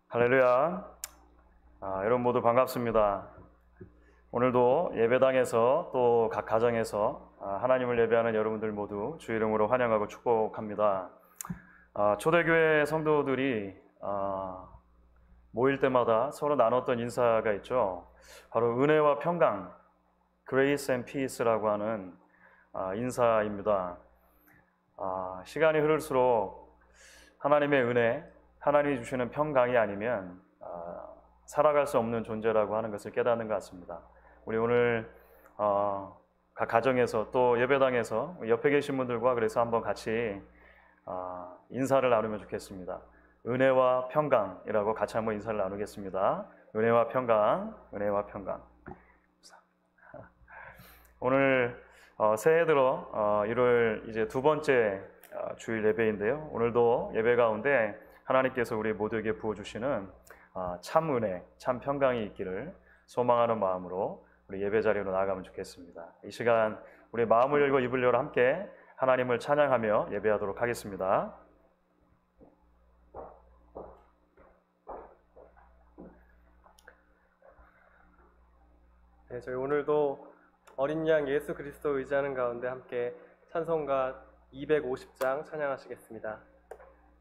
할렐루야. 여러분 모두 반갑습니다. 오늘도 예배당에서 또 각 가정에서 하나님을 예배하는 여러분들 모두 주 이름으로 환영하고 축복합니다. 초대교회 성도들이 모일 때마다 서로 나눴던 인사가 있죠. 바로 은혜와 평강, Grace and Peace라고 하는 인사입니다. 시간이 흐를수록 하나님의 은혜, 하나님이 주시는 평강이 아니면 살아갈 수 없는 존재라고 하는 것을 깨닫는 것 같습니다. 우리 오늘 각 가정에서 또 예배당에서 옆에 계신 분들과 그래서 한번 같이 인사를 나누면 좋겠습니다. 은혜와 평강이라고 같이 한번 인사를 나누겠습니다. 은혜와 평강, 은혜와 평강. 오늘 새해 들어 1월 이제 두 번째 주일 예배인데요. 오늘도 예배 가운데 하나님께서 우리 모두에게 부어주시는 참 은혜, 참 평강이 있기를 소망하는 마음으로 우리 예배 자리로 나아가면 좋겠습니다. 이 시간 우리 마음을 열고 입을 열어 함께 하나님을 찬양하며 예배하도록 하겠습니다. 네, 저희 오늘도 어린 양 예수 그리스도 의지하는 가운데 함께 찬송가 250장 찬양하시겠습니다. 찬송합시다.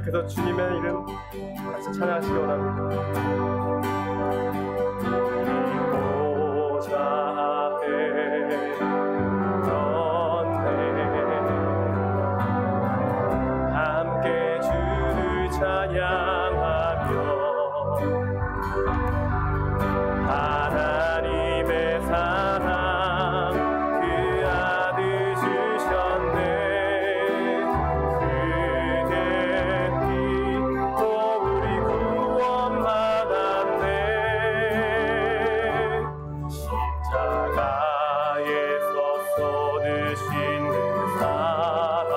계속해서 주님의 이름 같이 찬양하시기 원합니다. 보좌 앞에 섰네 함께 주를 찬양하며 하나님의 사랑 그 아들 주셨네 그대 피 또 우리 구원 받았네 십자가에서 쏟으신 그 사랑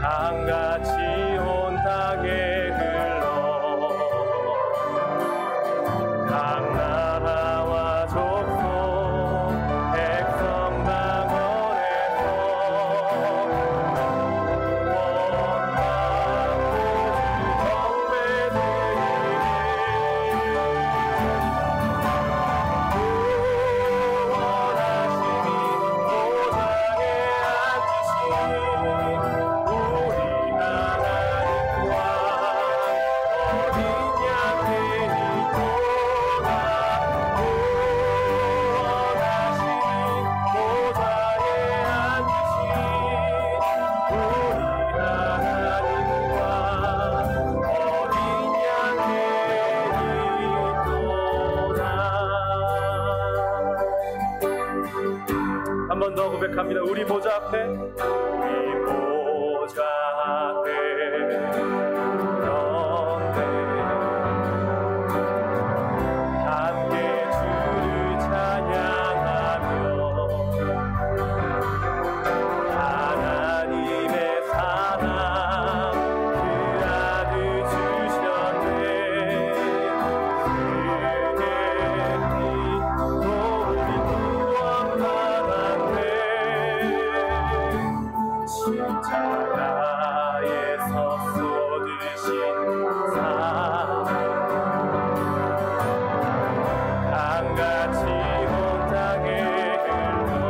강같이 온 땅에 흘러 각 나라와 족속 백성 방언에서 한 번 더 고백합니다. 우리 보좌 앞에 우리 보좌 앞에 섰네 함께 주를 찬양하며 하나님의 사랑 그 아들 주셨네 그의 피 또 우리 구원 받았네 십자가에서 쏟으신 사랑 강같이 온 땅에 흘러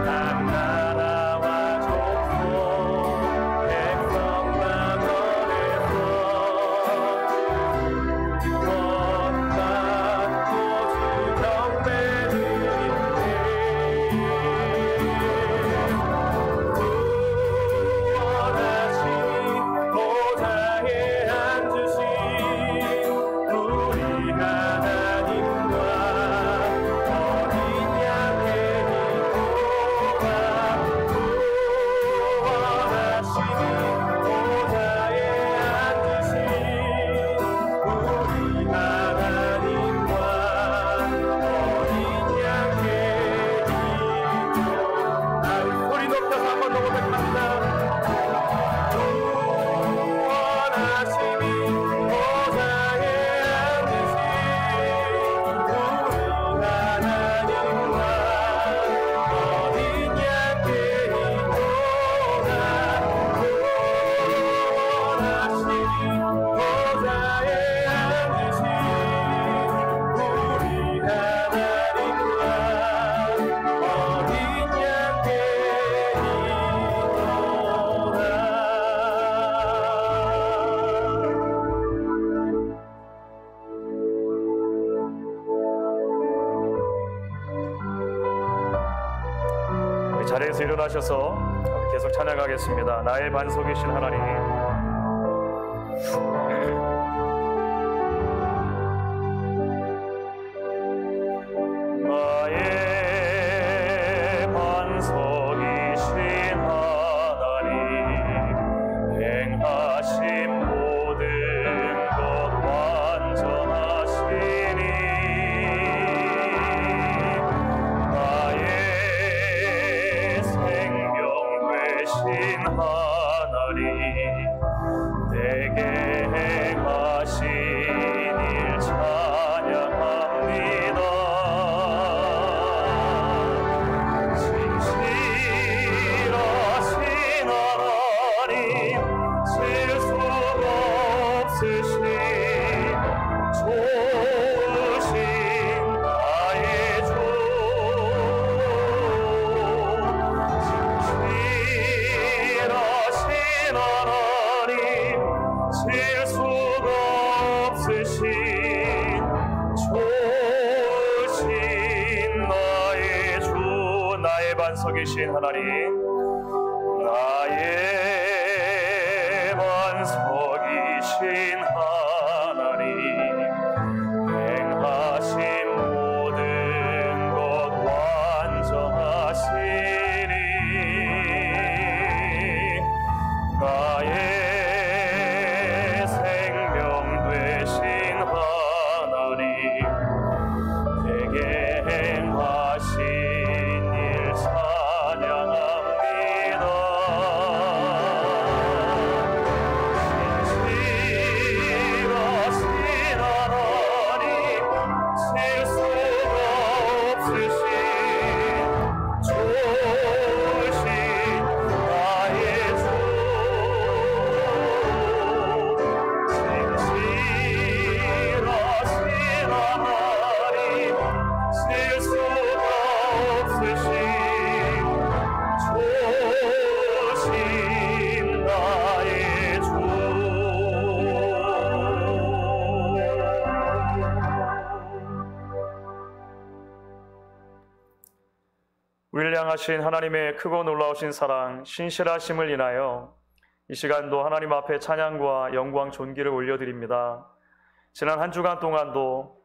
각 나라와 족속 백성 방언에서 원받고 주 경배드리네 구원하시니 보좌에 앉으신 우리 하나님과 어린 양의 이도가 구원하시니 보좌에 앉으신 우리 하나님과 어린 양의 이도 소리 높여서 한 번 더 고백합니다. 구원하시니 보좌에 앉으신 우리 하나님과 어린 양의 이도가 구원하시니 보좌에 앉으신 우리 하나님과 어린 양의 우리 자리에서 일어나셔서 우리 계속 찬양하겠습니다. 나의 반석이신 하나님 나의 반석이신 하나님 행하신 모든 것 완전하시니 나의 생명 되신 하나님 내게 행하신 일 찬양합니다. 진실하신 하나님 실수가 없으신 좋으신 나의 주 진실하신 반석이신 하나님, 나의 반석이신 하나님, 행하신 모든 것 완전하시니 나의 생명 되신 하나님, 내게 행하신 일 찬양합니다. 신실하신 하나님, 실수가 없으신 좋으신 나의 주, 신실하신 하나님, 실수가 없으신 좋으신 나의 주. 우리를 향하신 하나님의 크고 놀라우신 사랑, 신실하심을 인하여 이 시간도 하나님 앞에 찬양과 영광 존귀를 올려드립니다. 지난 한 주간 동안도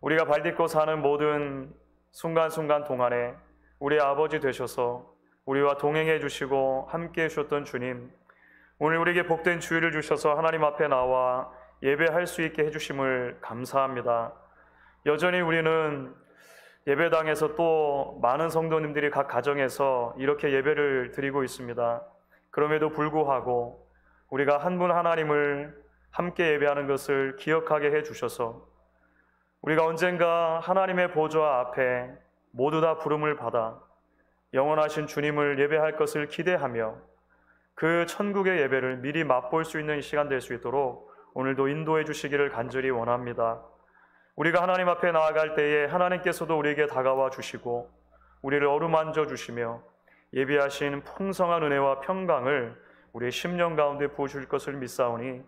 우리가 발딛고 사는 모든 순간순간 동안에 우리 아버지 되셔서 우리와 동행해 주시고 함께 해주셨던 주님, 오늘 우리에게 복된 주일을 주셔서 하나님 앞에 나와 예배할 수 있게 해주심을 감사합니다. 여전히 우리는 예배당에서 또 많은 성도님들이 각 가정에서 이렇게 예배를 드리고 있습니다. 그럼에도 불구하고 우리가 한 분 하나님을 함께 예배하는 것을 기억하게 해주셔서 우리가 언젠가 하나님의 보좌 앞에 모두 다 부름을 받아 영원하신 주님을 예배할 것을 기대하며 그 천국의 예배를 미리 맛볼 수 있는 시간 될 수 있도록 오늘도 인도해 주시기를 간절히 원합니다. 우리가 하나님 앞에 나아갈 때에 하나님께서도 우리에게 다가와 주시고 우리를 어루만져 주시며 예비하신 풍성한 은혜와 평강을 우리의 심령 가운데 부어주실 것을 믿사오니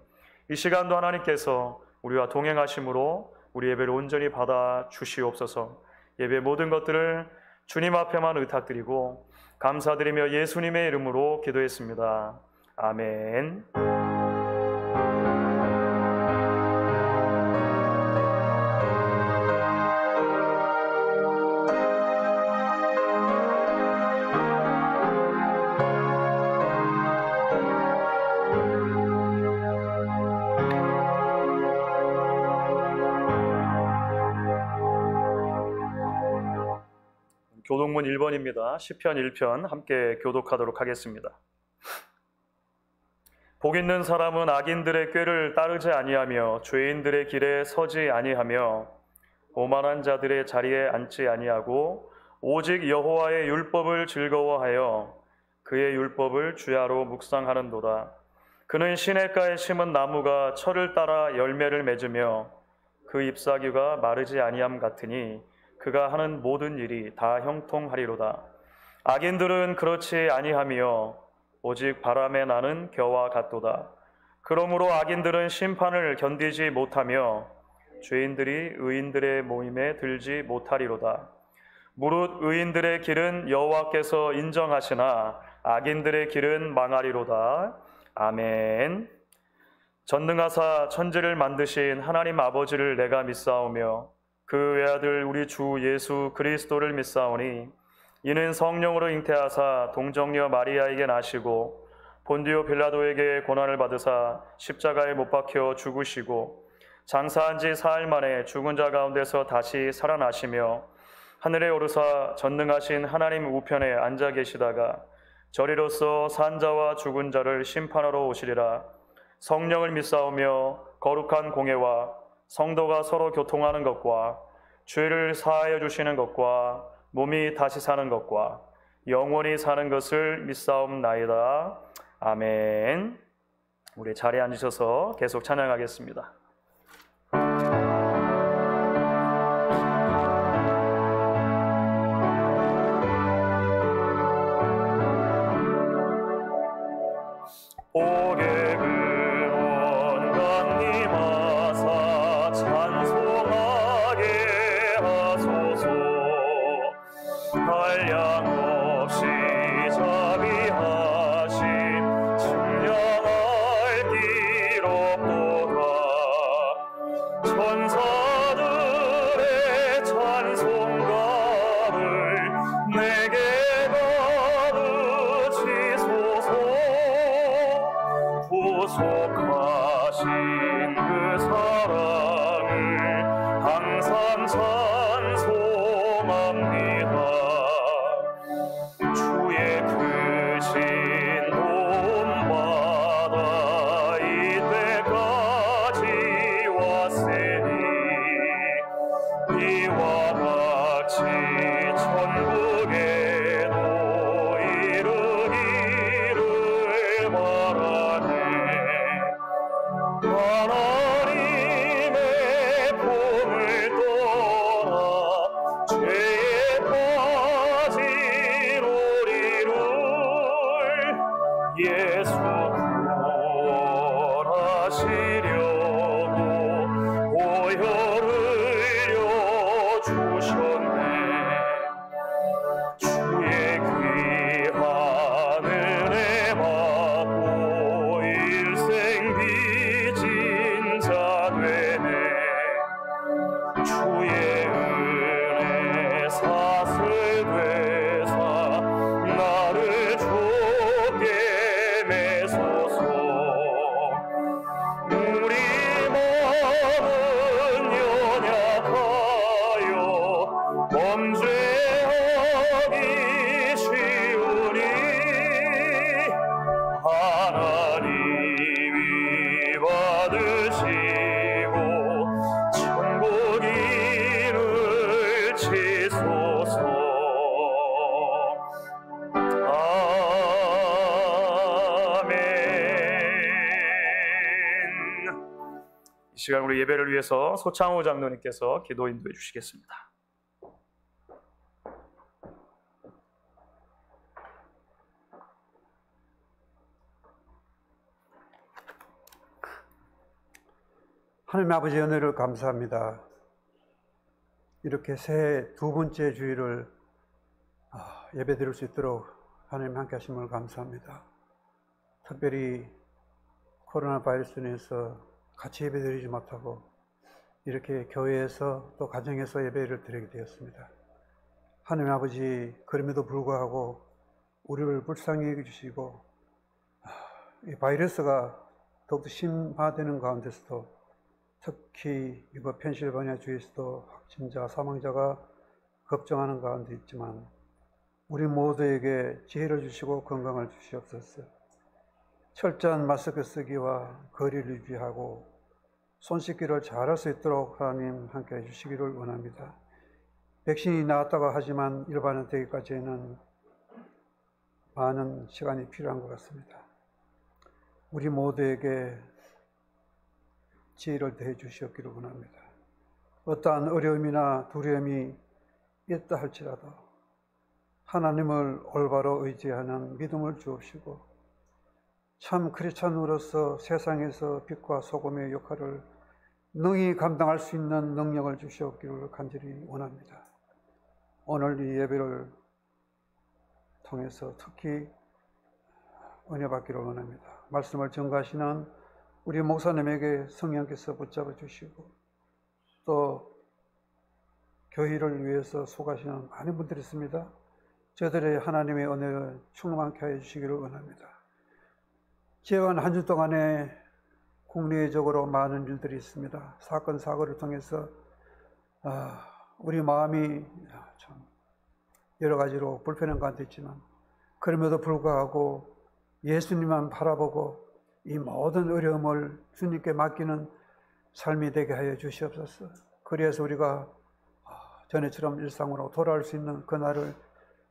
이 시간도 하나님께서 우리와 동행하심으로 우리 예배를 온전히 받아 주시옵소서. 예배 모든 것들을 주님 앞에만 의탁드리고 감사드리며 예수님의 이름으로 기도했습니다. 아멘. 교독문 1번입니다. 시편 1편 함께 교독하도록 하겠습니다. 복 있는 사람은 악인들의 꾀를 따르지 아니하며 죄인들의 길에 서지 아니하며 오만한 자들의 자리에 앉지 아니하고 오직 여호와의 율법을 즐거워하여 그의 율법을 주야로 묵상하는도다. 그는 시냇가에 심은 나무가 철을 따라 열매를 맺으며 그 잎사귀가 마르지 아니함 같으니 그가 하는 모든 일이 다 형통하리로다. 악인들은 그렇지 아니하며 오직 바람에 나는 겨와 같도다. 그러므로 악인들은 심판을 견디지 못하며 죄인들이 의인들의 모임에 들지 못하리로다. 무릇 의인들의 길은 여호와께서 인정하시나 악인들의 길은 망하리로다. 아멘. 전능하사 천지를 만드신 하나님 아버지를 내가 믿사오며 그 외아들 우리 주 예수 그리스도를 믿사오니 이는 성령으로 잉태하사 동정녀 마리아에게 나시고 본디오 빌라도에게 고난을 받으사 십자가에 못 박혀 죽으시고 장사한 지 사흘 만에 죽은 자 가운데서 다시 살아나시며 하늘에 오르사 전능하신 하나님 우편에 앉아 계시다가 저리로서 산 자와 죽은 자를 심판하러 오시리라. 성령을 믿사오며 거룩한 공예와 성도가 서로 교통하는 것과 죄를 사하여 주시는 것과 몸이 다시 사는 것과 영원히 사는 것을 믿사옵나이다. 아멘. 우리 자리에 앉으셔서 계속 찬양하겠습니다. 복의 근원 강림하사 찬송하게 하소서. 한량없이 약속하신 그 사랑을 항상 찬송합니다. 주의 크신 도움받아 이때까지 왔으니 이와 같이 천국에도 이르기를 바라네. 하나님의 품을 떠나 죄에 빠진 우리를 예수 구원하시려고 보혈을 주셨네. 주의 귀한 은혜 받고 일생 빚진 자 되네. 주의 은혜 사슬되사 나를 좁게 매소서. 우리 마음은 연약하여 범죄하기 쉬우니 하나님이 받으시고 천국 이를 치소서. 아멘. 이 시간 우리 예배를 위해서 소창호 장로님께서 기도 인도해 주시겠습니다. 하나님 아버지 은혜를 감사합니다. 이렇게 새해 두 번째 주일을 예배 드릴 수 있도록 하나님 함께 하심을 감사합니다. 특별히 코로나 바이러스로 인해서 같이 예배 드리지 못하고 이렇게 교회에서 또 가정에서 예배를 드리게 되었습니다. 하나님 아버지, 그럼에도 불구하고 우리를 불쌍히 여겨주시고 이 바이러스가 더욱더 심화되는 가운데서도 특히 이번 펜실바니아 주에서도 확진자, 사망자가 급증하는 가운데 있지만 우리 모두에게 지혜를 주시고 건강을 주시옵소서. 철저한 마스크 쓰기와 거리를 유지하고 손 씻기를 잘할 수 있도록 하나님 함께 해주시기를 원합니다. 백신이 나왔다고 하지만 일반화되기까지는 많은 시간이 필요한 것 같습니다. 우리 모두에게 지혜를 더해 주시옵기를 원합니다. 어떠한 어려움이나 두려움이 있다 할지라도 하나님을 올바로 의지하는 믿음을 주옵시고 참 크리스찬으로서 세상에서 빛과 소금의 역할을 능히 감당할 수 있는 능력을 주시옵기를 간절히 원합니다. 오늘 이 예배를 통해서 특히 은혜 받기를 원합니다. 말씀을 전가하시는 우리 목사님에게 성령께서 붙잡아 주시고 또 교회를 위해서 수고하시는 많은 분들이 있습니다. 저들의 하나님의 은혜를 충만케 하여 주시기를 원합니다. 지난 한 주 동안에 국내적으로 많은 일들이 있습니다. 사건 사고를 통해서 우리 마음이 참 여러 가지로 불편한 가운데 있지만 그럼에도 불구하고 예수님만 바라보고 이 모든 어려움을 주님께 맡기는 삶이 되게 하여 주시옵소서. 그래서 우리가 전에처럼 일상으로 돌아올 수 있는 그날을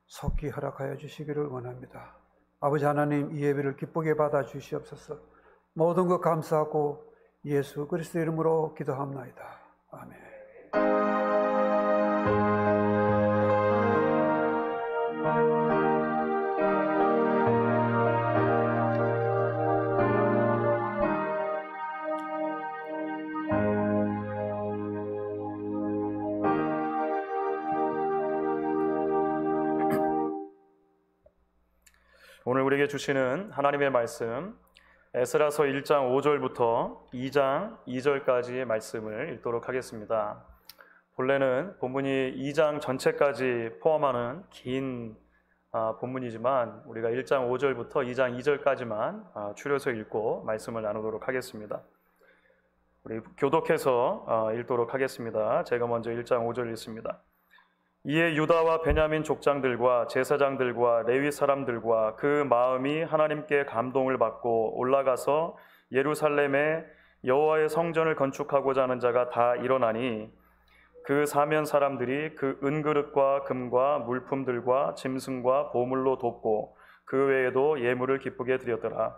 속히 허락하여 주시기를 원합니다. 아버지 하나님, 이 예배를 기쁘게 받아 주시옵소서. 모든 것 감사하고 예수 그리스도의 이름으로 기도합나이다. 아멘. 오늘 우리에게 주시는 하나님의 말씀 에스라서 1장 5절부터 2장 2절까지의 말씀을 읽도록 하겠습니다. 본래는 본문이 2장 전체까지 포함하는 긴 본문이지만 우리가 1장 5절부터 2장 2절까지만 추려서 읽고 말씀을 나누도록 하겠습니다. 우리 교독해서 읽도록 하겠습니다. 제가 먼저 1장 5절 읽습니다. 이에 유다와 베냐민 족장들과 제사장들과 레위 사람들과 그 마음이 하나님께 감동을 받고 올라가서 예루살렘에 여호와의 성전을 건축하고자 하는 자가 다 일어나니 그 사면 사람들이 그 은그릇과 금과 물품들과 짐승과 보물로 돕고 그 외에도 예물을 기쁘게 드렸더라.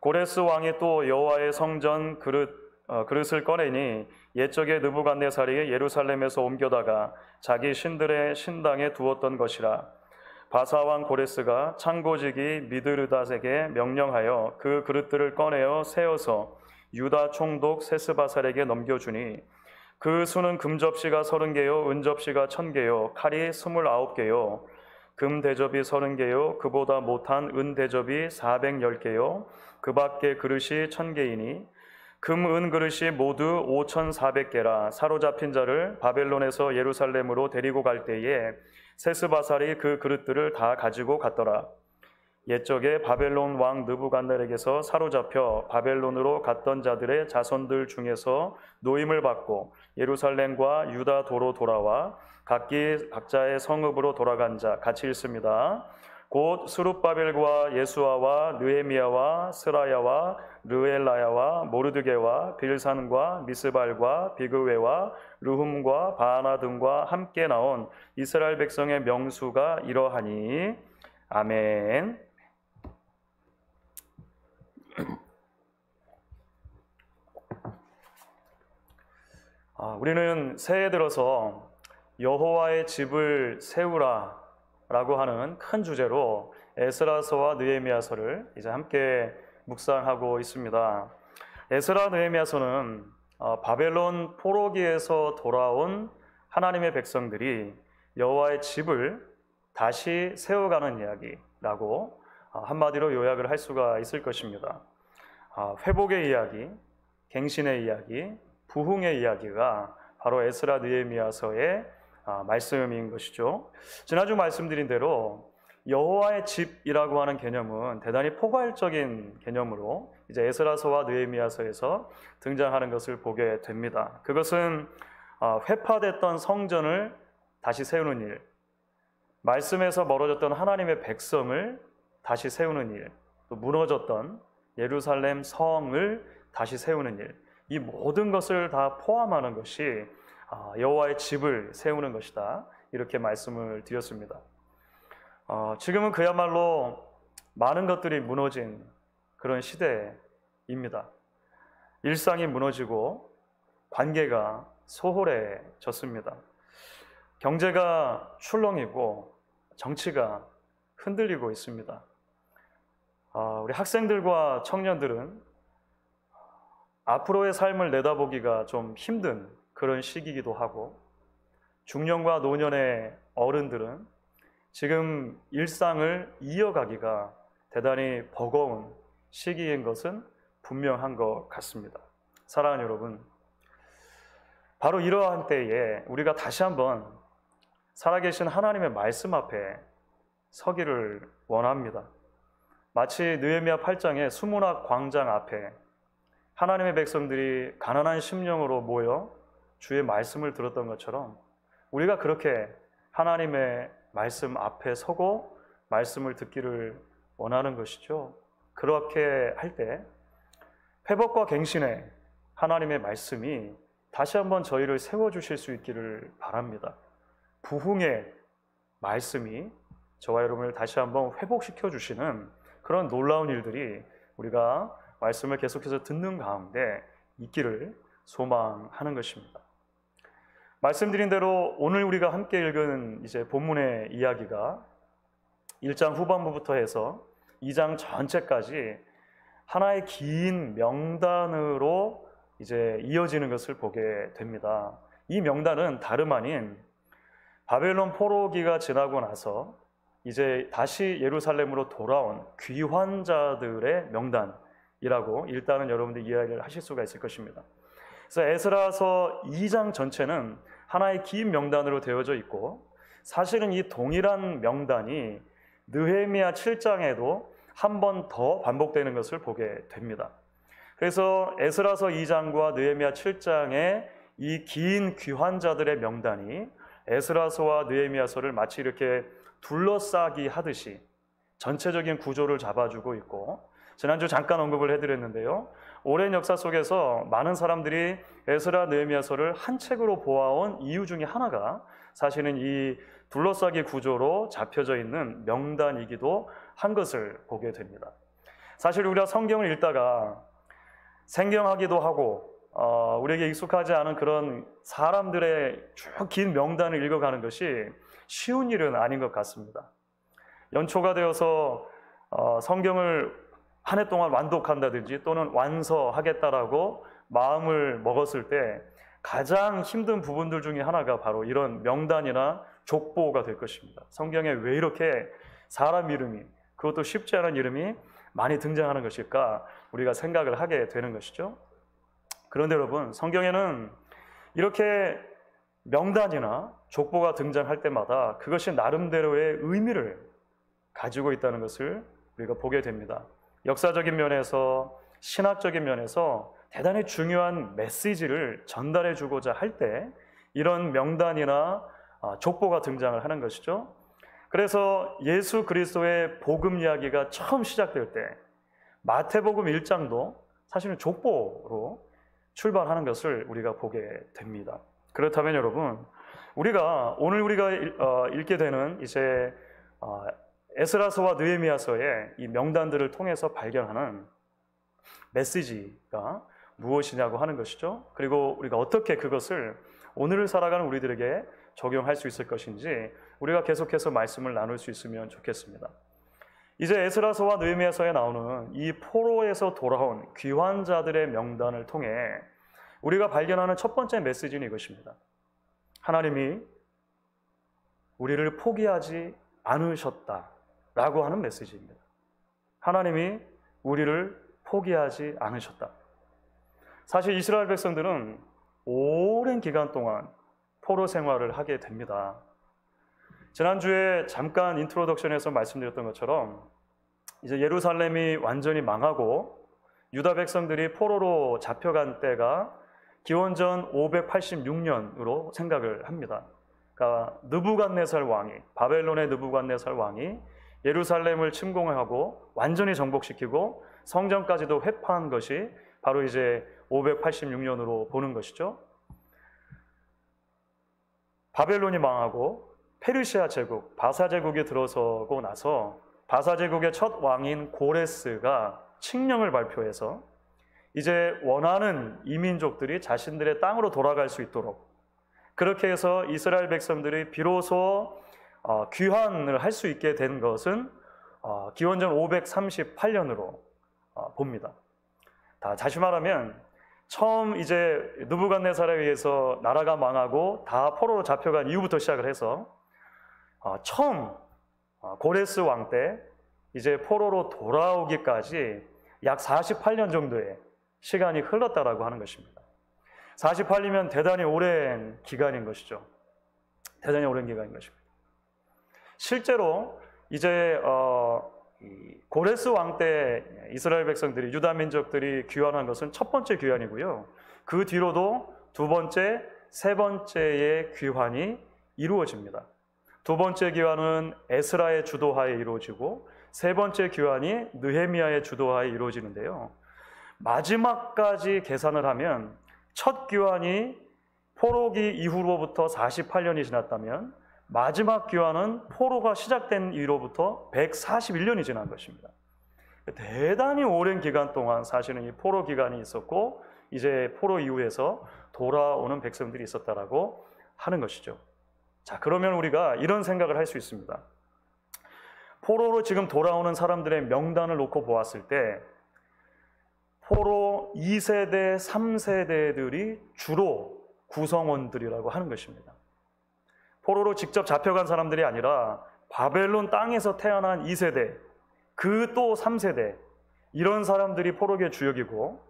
고레스 왕이 또 여호와의 성전 그릇을 꺼내니 옛적에 느부갓네살이 예루살렘에서 옮겨다가 자기 신들의 신당에 두었던 것이라. 바사왕 고레스가 창고지기 미드르닷에게 명령하여 그 그릇들을 꺼내어 세어서 유다 총독 세스바살에게 넘겨주니 그 수는 금접시가 30개요 은접시가 1000개요 칼이 29개요 금 대접이 30개요 그보다 못한 은 대접이 410개요 그 밖에 그릇이 1000개이니 금, 은 그릇이 모두 5400개라. 사로잡힌 자를 바벨론에서 예루살렘으로 데리고 갈 때에 세스바살이 그 그릇들을 다 가지고 갔더라. 옛적에 바벨론 왕 느부갓네살에게서 사로잡혀 바벨론으로 갔던 자들의 자손들 중에서 노임을 받고 예루살렘과 유다 도로 돌아와 각자의 성읍으로 돌아간 자 같이 읽습니다. 곧 스룹바벨과 예수아와 느헤미야와 스라야와 르엘라야와 모르드게와 빌산과 미스발과 비그웨와 르훔과 바하나 등과 함께 나온 이스라엘 백성의 명수가 이러하니 아멘. 우리는 새해 들어서 여호와의 집을 세우라 라고 하는 큰 주제로 에스라서와 느헤미야서를 이제 함께 묵상하고 있습니다. 에스라 느헤미야서는 바벨론 포로기에서 돌아온 하나님의 백성들이 여호와의 집을 다시 세워가는 이야기라고 한마디로 요약을 할 수가 있을 것입니다. 회복의 이야기, 갱신의 이야기, 부흥의 이야기가 바로 에스라 느헤미야서의 말씀인 것이죠. 지난주 말씀드린 대로 여호와의 집이라고 하는 개념은 대단히 포괄적인 개념으로 이제 에스라서와 느헤미야서에서 등장하는 것을 보게 됩니다. 그것은 회파됐던 성전을 다시 세우는 일, 말씀에서 멀어졌던 하나님의 백성을 다시 세우는 일, 또 무너졌던 예루살렘 성을 다시 세우는 일, 이 모든 것을 다 포함하는 것이 여호와의 집을 세우는 것이다. 이렇게 말씀을 드렸습니다. 지금은 그야말로 많은 것들이 무너진 그런 시대입니다. 일상이 무너지고 관계가 소홀해졌습니다. 경제가 출렁이고 정치가 흔들리고 있습니다. 우리 학생들과 청년들은 앞으로의 삶을 내다보기가 좀 힘든 그런 시기이기도 하고, 중년과 노년의 어른들은 지금 일상을 이어가기가 대단히 버거운 시기인 것은 분명한 것 같습니다. 사랑하는 여러분, 바로 이러한 때에 우리가 다시 한번 살아계신 하나님의 말씀 앞에 서기를 원합니다. 마치 느헤미야 8장의 수문학 광장 앞에 하나님의 백성들이 가난한 심령으로 모여 주의 말씀을 들었던 것처럼 우리가 그렇게 하나님의 말씀 앞에 서고 말씀을 듣기를 원하는 것이죠. 그렇게 할 때 회복과 갱신의 하나님의 말씀이 다시 한번 저희를 세워주실 수 있기를 바랍니다. 부흥의 말씀이 저와 여러분을 다시 한번 회복시켜 주시는 그런 놀라운 일들이 우리가 말씀을 계속해서 듣는 가운데 있기를 소망하는 것입니다. 말씀드린 대로 오늘 우리가 함께 읽은 이제 본문의 이야기가 1장 후반부부터 해서 2장 전체까지 하나의 긴 명단으로 이제 이어지는 것을 보게 됩니다. 이 명단은 다름 아닌 바벨론 포로기가 지나고 나서 이제 다시 예루살렘으로 돌아온 귀환자들의 명단이라고 일단은 여러분들 이해를 하실 수가 있을 것입니다. 그래서 에스라서 2장 전체는 하나의 긴 명단으로 되어져 있고, 사실은 이 동일한 명단이 느헤미야 7장에도 한 번 더 반복되는 것을 보게 됩니다. 그래서 에스라서 2장과 느헤미야 7장의 이 긴 귀환자들의 명단이 에스라서와 느헤미야서를 마치 이렇게 둘러싸기 하듯이 전체적인 구조를 잡아주고 있고, 지난주 잠깐 언급을 해드렸는데요. 오랜 역사 속에서 많은 사람들이 에스라 느헤미야서를 한 책으로 보아온 이유 중에 하나가 사실은 이 둘러싸기 구조로 잡혀져 있는 명단이기도 한 것을 보게 됩니다. 사실 우리가 성경을 읽다가 생경하기도 하고 우리에게 익숙하지 않은 그런 사람들의 쭉 긴 명단을 읽어가는 것이 쉬운 일은 아닌 것 같습니다. 연초가 되어서 성경을 한 해 동안 완독한다든지 또는 완서하겠다라고 마음을 먹었을 때 가장 힘든 부분들 중에 하나가 바로 이런 명단이나 족보가 될 것입니다. 성경에 왜 이렇게 사람 이름이, 그것도 쉽지 않은 이름이 많이 등장하는 것일까 우리가 생각을 하게 되는 것이죠. 그런데 여러분, 성경에는 이렇게 명단이나 족보가 등장할 때마다 그것이 나름대로의 의미를 가지고 있다는 것을 우리가 보게 됩니다. 역사적인 면에서, 신학적인 면에서 대단히 중요한 메시지를 전달해 주고자 할 때 이런 명단이나 족보가 등장을 하는 것이죠. 그래서 예수 그리스도의 복음 이야기가 처음 시작될 때 마태복음 1장도 사실은 족보로 출발하는 것을 우리가 보게 됩니다. 그렇다면 여러분, 오늘 우리가 읽게 되는 이제 에스라서와 느헤미야서의 이 명단들을 통해서 발견하는 메시지가 무엇이냐고 하는 것이죠. 그리고 우리가 어떻게 그것을 오늘을 살아가는 우리들에게 적용할 수 있을 것인지 우리가 계속해서 말씀을 나눌 수 있으면 좋겠습니다. 이제 에스라서와 느헤미야서에 나오는 이 포로에서 돌아온 귀환자들의 명단을 통해 우리가 발견하는 첫 번째 메시지는 이것입니다. 하나님이 우리를 포기하지 않으셨다라고 하는 메시지입니다. 하나님이 우리를 포기하지 않으셨다. 사실 이스라엘 백성들은 오랜 기간 동안 포로 생활을 하게 됩니다. 지난주에 잠깐 인트로덕션에서 말씀드렸던 것처럼 이제 예루살렘이 완전히 망하고 유다 백성들이 포로로 잡혀간 때가 기원전 586년으로 생각을 합니다. 그러니까 느부갓네살 왕이, 바벨론의 느부갓네살 왕이 예루살렘을 침공하고 완전히 정복시키고 성전까지도 회파한 것이 바로 이제 586년으로 보는 것이죠. 바벨론이 망하고 페르시아 제국, 바사 제국이 들어서고 나서 바사 제국의 첫 왕인 고레스가 칙령을 발표해서 이제 원하는 이민족들이 자신들의 땅으로 돌아갈 수 있도록, 그렇게 해서 이스라엘 백성들이 비로소 귀환을 할 수 있게 된 것은 기원전 538년으로 봅니다. 다시 말하면 처음 이제 느부갓네살에 의해서 나라가 망하고 다 포로로 잡혀간 이후부터 시작을 해서 처음 고레스 왕 때 이제 포로로 돌아오기까지 약 48년 정도의 시간이 흘렀다라고 하는 것입니다. 48이면 대단히 오랜 기간인 것이죠. 대단히 오랜 기간인 것입니다. 실제로 이제 고레스 왕 때 이스라엘 백성들이, 유다 민족들이 귀환한 것은 첫 번째 귀환이고요. 그 뒤로도 두 번째, 세 번째의 귀환이 이루어집니다. 두 번째 귀환은 에스라의 주도하에 이루어지고 세 번째 귀환이 느헤미야의 주도하에 이루어지는데요. 마지막까지 계산을 하면 첫 귀환이 포로기 이후로부터 48년이 지났다면 마지막 귀환은 포로가 시작된 이후로부터 141년이 지난 것입니다. 대단히 오랜 기간 동안 사실은 이 포로 기간이 있었고 이제 포로 이후에서 돌아오는 백성들이 있었다라고 하는 것이죠. 자, 그러면 우리가 이런 생각을 할 수 있습니다. 포로로 지금 돌아오는 사람들의 명단을 놓고 보았을 때 포로 2세대, 3세대들이 주로 구성원들이라고 하는 것입니다. 포로로 직접 잡혀간 사람들이 아니라 바벨론 땅에서 태어난 2세대, 그 또 3세대, 이런 사람들이 포로의 주역이고,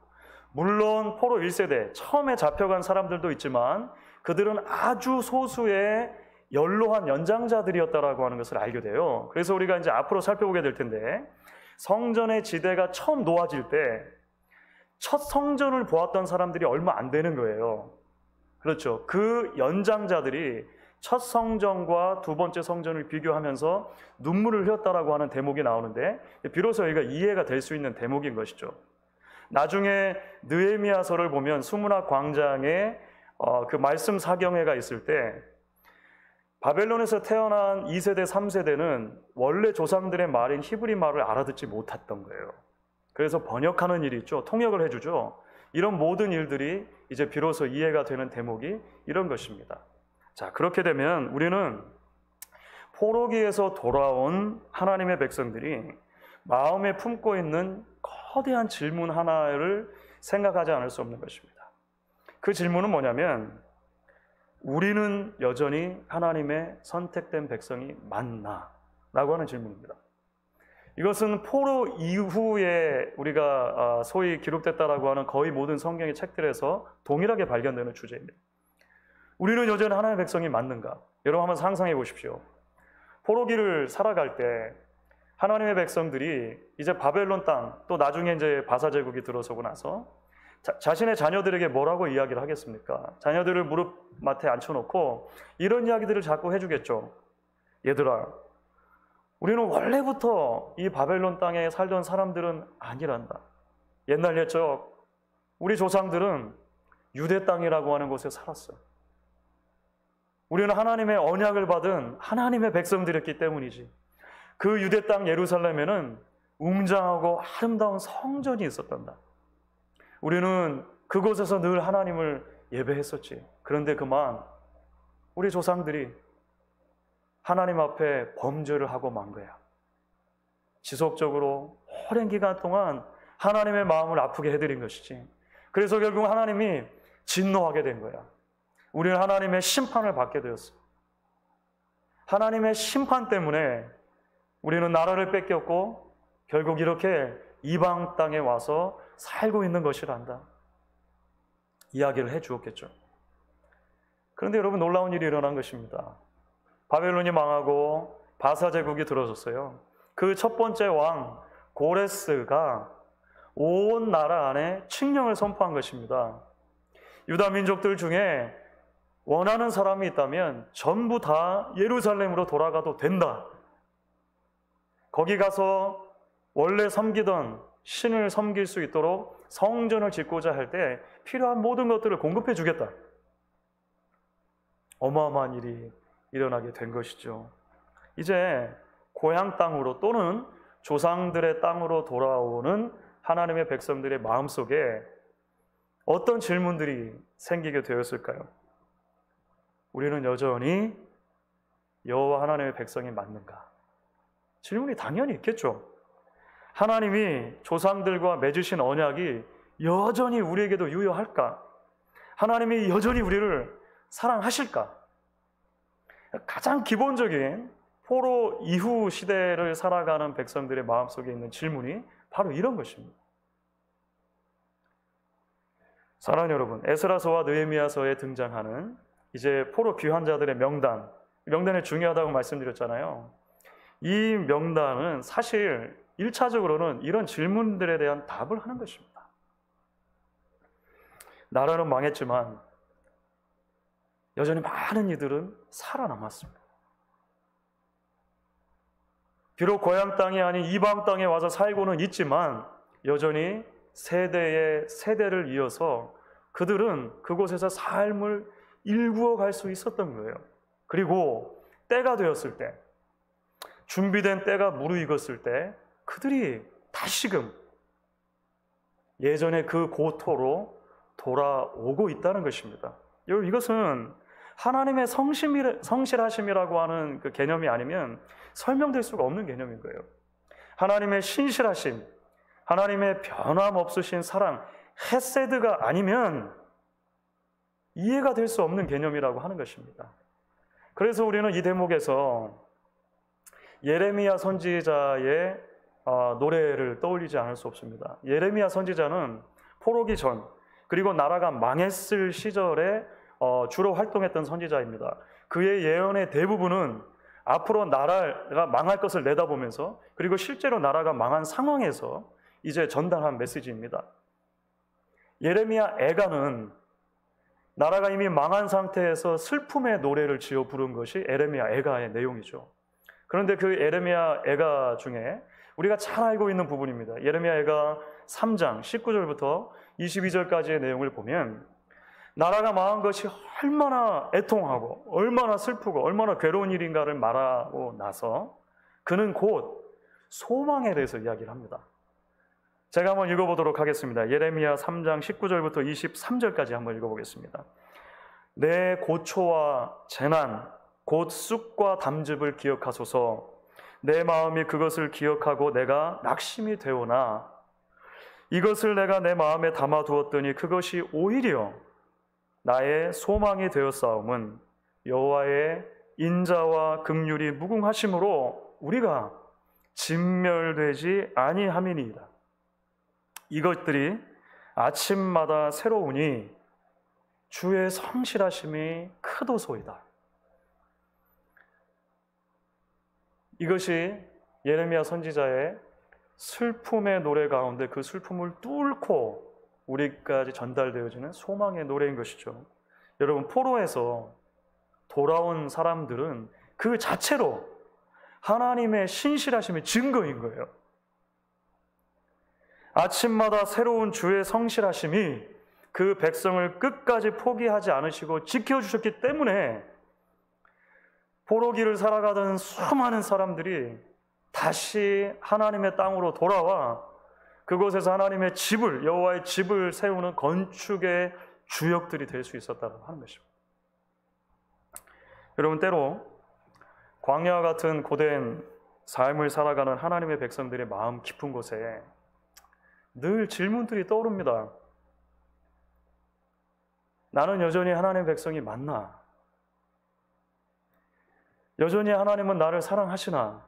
물론 포로 1세대, 처음에 잡혀간 사람들도 있지만 그들은 아주 소수의 연로한 연장자들이었다라고 하는 것을 알게 돼요. 그래서 우리가 이제 앞으로 살펴보게 될 텐데, 성전의 지대가 처음 놓아질 때 첫 성전을 보았던 사람들이 얼마 안 되는 거예요. 그렇죠. 그 연장자들이 첫 성전과 두 번째 성전을 비교하면서 눈물을 흘렸다라고 하는 대목이 나오는데, 비로소 여기가 이해가 될 수 있는 대목인 것이죠. 나중에 느헤미야서를 보면 수문학 광장에 그 말씀 사경회가 있을 때, 바벨론에서 태어난 2세대, 3세대는 원래 조상들의 말인 히브리 말을 알아듣지 못했던 거예요. 그래서 번역하는 일이 있죠. 통역을 해주죠. 이런 모든 일들이 이제 비로소 이해가 되는 대목이 이런 것입니다. 자, 그렇게 되면 우리는 포로기에서 돌아온 하나님의 백성들이 마음에 품고 있는 거대한 질문 하나를 생각하지 않을 수 없는 것입니다. 그 질문은 뭐냐면, 우리는 여전히 하나님의 선택된 백성이 맞나? 라고 하는 질문입니다. 이것은 포로 이후에 우리가 소위 기록됐다라고 하는 거의 모든 성경의 책들에서 동일하게 발견되는 주제입니다. 우리는 여전히 하나님의 백성이 맞는가? 여러분 한번 상상해 보십시오. 포로기를 살아갈 때 하나님의 백성들이 이제 바벨론 땅, 또 나중에 이제 바사 제국이 들어서고 나서 자신의 자녀들에게 뭐라고 이야기를 하겠습니까? 자녀들을 무릎 맡에 앉혀놓고 이런 이야기들을 자꾸 해주겠죠. 얘들아, 우리는 원래부터 이 바벨론 땅에 살던 사람들은 아니란다. 옛날 옛적 우리 조상들은 유대 땅이라고 하는 곳에 살았어요. 우리는 하나님의 언약을 받은 하나님의 백성들이었기 때문이지. 그 유대 땅 예루살렘에는 웅장하고 아름다운 성전이 있었단다. 우리는 그곳에서 늘 하나님을 예배했었지. 그런데 그만 우리 조상들이 하나님 앞에 범죄를 하고 만 거야. 지속적으로 오랜 기간 동안 하나님의 마음을 아프게 해드린 것이지. 그래서 결국 하나님이 진노하게 된 거야. 우리는 하나님의 심판을 받게 되었어. 하나님의 심판 때문에 우리는 나라를 뺏겼고 결국 이렇게 이방 땅에 와서 살고 있는 것이란다. 이야기를 해 주었겠죠. 그런데 여러분, 놀라운 일이 일어난 것입니다. 바벨론이 망하고 바사 제국이 들어섰어요. 그 첫 번째 왕 고레스가 온 나라 안에 칙령을 선포한 것입니다. 유다 민족들 중에 원하는 사람이 있다면 전부 다 예루살렘으로 돌아가도 된다. 거기 가서 원래 섬기던 신을 섬길 수 있도록 성전을 짓고자 할 때 필요한 모든 것들을 공급해 주겠다. 어마어마한 일이 일어나게 된 것이죠. 이제 고향 땅으로 또는 조상들의 땅으로 돌아오는 하나님의 백성들의 마음속에 어떤 질문들이 생기게 되었을까요? 우리는 여전히 여호와 하나님의 백성이 맞는가? 질문이 당연히 있겠죠. 하나님이 조상들과 맺으신 언약이 여전히 우리에게도 유효할까? 하나님이 여전히 우리를 사랑하실까? 가장 기본적인 포로 이후 시대를 살아가는 백성들의 마음속에 있는 질문이 바로 이런 것입니다. 사랑하는 여러분, 에스라서와 느헤미야서에 등장하는 이제 포로 귀환자들의 명단, 명단이 중요하다고 말씀드렸잖아요. 이 명단은 사실 1차적으로는 이런 질문들에 대한 답을 하는 것입니다. 나라는 망했지만 여전히 많은 이들은 살아남았습니다. 비록 고향 땅이 아닌 이방 땅에 와서 살고는 있지만 여전히 세대의 세대를 이어서 그들은 그곳에서 삶을 일구어 갈 수 있었던 거예요. 그리고 때가 되었을 때, 준비된 때가 무르익었을 때 그들이 다시금 예전의 그 고토로 돌아오고 있다는 것입니다. 여러분, 이것은 하나님의 성실하심이라고 하는 그 개념이 아니면 설명될 수가 없는 개념인 거예요. 하나님의 신실하심, 하나님의 변함없으신 사랑, 헤세드가 아니면 이해가 될 수 없는 개념이라고 하는 것입니다. 그래서 우리는 이 대목에서 예레미야 선지자의 노래를 떠올리지 않을 수 없습니다. 예레미야 선지자는 포로기 전, 그리고 나라가 망했을 시절에 주로 활동했던 선지자입니다. 그의 예언의 대부분은 앞으로 나라가 망할 것을 내다보면서 그리고 실제로 나라가 망한 상황에서 이제 전달한 메시지입니다. 예레미야 애가는 나라가 이미 망한 상태에서 슬픔의 노래를 지어 부른 것이 예레미야 애가의 내용이죠. 그런데 그 예레미야 애가 중에 우리가 잘 알고 있는 부분입니다. 예레미야 애가 3장 19절부터 22절까지의 내용을 보면 나라가 망한 것이 얼마나 애통하고 얼마나 슬프고 얼마나 괴로운 일인가를 말하고 나서 그는 곧 소망에 대해서 이야기를 합니다. 제가 한번 읽어보도록 하겠습니다. 예레미야 3장 19절부터 23절까지 한번 읽어보겠습니다. 내 고초와 재난, 곧 쑥과 담즙을 기억하소서. 내 마음이 그것을 기억하고 내가 낙심이 되오나 이것을 내가 내 마음에 담아두었더니 그것이 오히려 나의 소망이 되었사옴은 여호와의 인자와 긍휼이 무궁하심으로 우리가 진멸되지 아니함이니이다. 이것들이 아침마다 새로우니 주의 성실하심이 크도소이다. 이것이 예레미야 선지자의 슬픔의 노래 가운데 그 슬픔을 뚫고 우리까지 전달되어지는 소망의 노래인 것이죠. 여러분, 포로에서 돌아온 사람들은 그 자체로 하나님의 신실하심의 증거인 거예요. 아침마다 새로운 주의 성실하심이 그 백성을 끝까지 포기하지 않으시고 지켜주셨기 때문에 포로기를 살아가던 수많은 사람들이 다시 하나님의 땅으로 돌아와 그곳에서 하나님의 집을, 여호와의 집을 세우는 건축의 주역들이 될 수 있었다고 하는 것입니다. 여러분, 때로 광야와 같은 고된 삶을 살아가는 하나님의 백성들의 마음 깊은 곳에 늘 질문들이 떠오릅니다. 나는 여전히 하나님의 백성이 맞나? 여전히 하나님은 나를 사랑하시나?